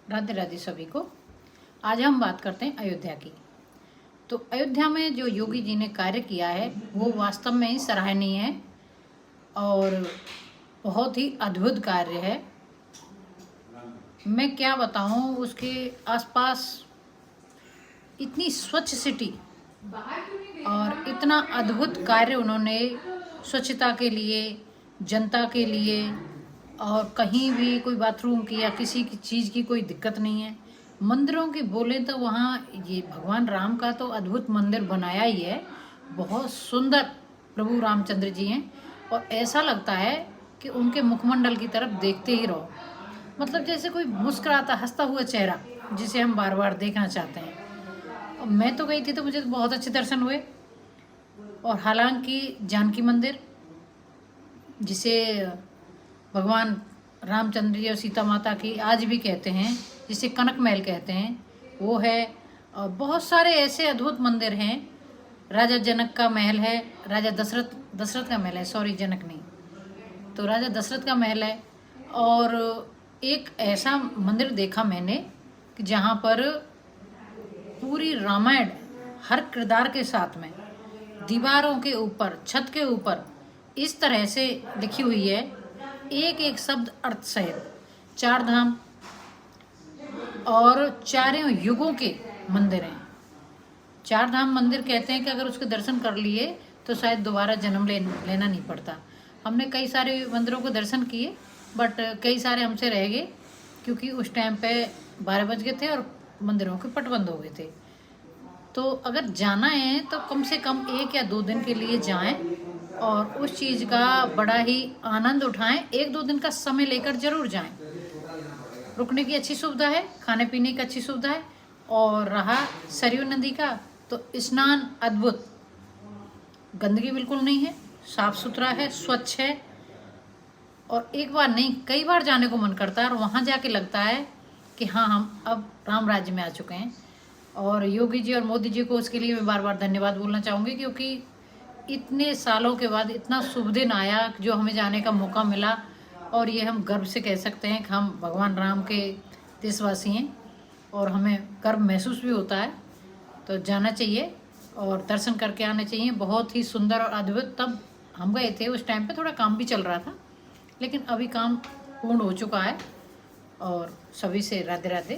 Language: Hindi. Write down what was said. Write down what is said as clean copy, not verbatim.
राधे राधे सभी को। आज हम बात करते हैं अयोध्या की। तो अयोध्या में जो योगी जी ने कार्य किया है वो वास्तव में ही सराहनीय है और बहुत ही अद्भुत कार्य है। मैं क्या बताऊं, उसके आसपास इतनी स्वच्छ सिटी और इतना अद्भुत कार्य उन्होंने स्वच्छता के लिए, जनता के लिए, और कहीं भी कोई बाथरूम की या किसी की चीज़ की कोई दिक्कत नहीं है। मंदिरों की बोले तो वहाँ ये भगवान राम का तो अद्भुत मंदिर बनाया ही है, बहुत सुंदर प्रभु रामचंद्र जी हैं और ऐसा लगता है कि उनके मुखमंडल की तरफ देखते ही रहो। मतलब जैसे कोई मुस्कुराता हंसता हुआ चेहरा जिसे हम बार बार देखना चाहते हैं। और मैं तो गई थी तो मुझे तो बहुत अच्छे दर्शन हुए। और हालांकि जानकी मंदिर, जिसे भगवान रामचंद्र जी और सीता माता की आज भी कहते हैं, जिसे कनक महल कहते हैं, वो है। और बहुत सारे ऐसे अद्भुत मंदिर हैं। राजा जनक का महल है, राजा दशरथ का महल है, सॉरी जनक नहीं, तो राजा दशरथ का महल है। और एक ऐसा मंदिर देखा मैंने कि जहाँ पर पूरी रामायण हर किरदार के साथ में दीवारों के ऊपर, छत के ऊपर इस तरह से लिखी हुई है, एक एक शब्द अर्थ सहित। चार धाम और चारों युगों के मंदिर हैं। चार धाम मंदिर कहते हैं कि अगर उसके दर्शन कर लिए तो शायद दोबारा जन्म लेना नहीं पड़ता। हमने कई सारे मंदिरों को दर्शन किए, बट कई सारे हमसे रह गए क्योंकि उस टाइम पे 12 बज गए थे और मंदिरों के पट बंद हो गए थे। तो अगर जाना है तो कम से कम 1 या 2 दिन के लिए जाएं और उस चीज़ का बड़ा ही आनंद उठाएं। 1-2 दिन का समय लेकर जरूर जाएं। रुकने की अच्छी सुविधा है, खाने पीने की अच्छी सुविधा है। और रहा सरयू नदी का, तो स्नान अद्भुत, गंदगी बिल्कुल नहीं है, साफ सुथरा है, स्वच्छ है। और एक बार नहीं, कई बार जाने को मन करता है और वहाँ जाके लगता है कि हाँ, हम अब राम राज्य में आ चुके हैं। और योगी जी और मोदी जी को उसके लिए मैं बार बार धन्यवाद बोलना चाहूँगी, क्योंकि इतने सालों के बाद इतना शुभ दिन आया जो हमें जाने का मौका मिला। और ये हम गर्व से कह सकते हैं कि हम भगवान राम के देशवासी हैं और हमें गर्व महसूस भी होता है। तो जाना चाहिए और दर्शन करके आना चाहिए। बहुत ही सुंदर और अद्भुत। तब हम गए थे, उस टाइम पे थोड़ा काम भी चल रहा था, लेकिन अभी काम पूर्ण हो चुका है। और सभी से राधे राधे।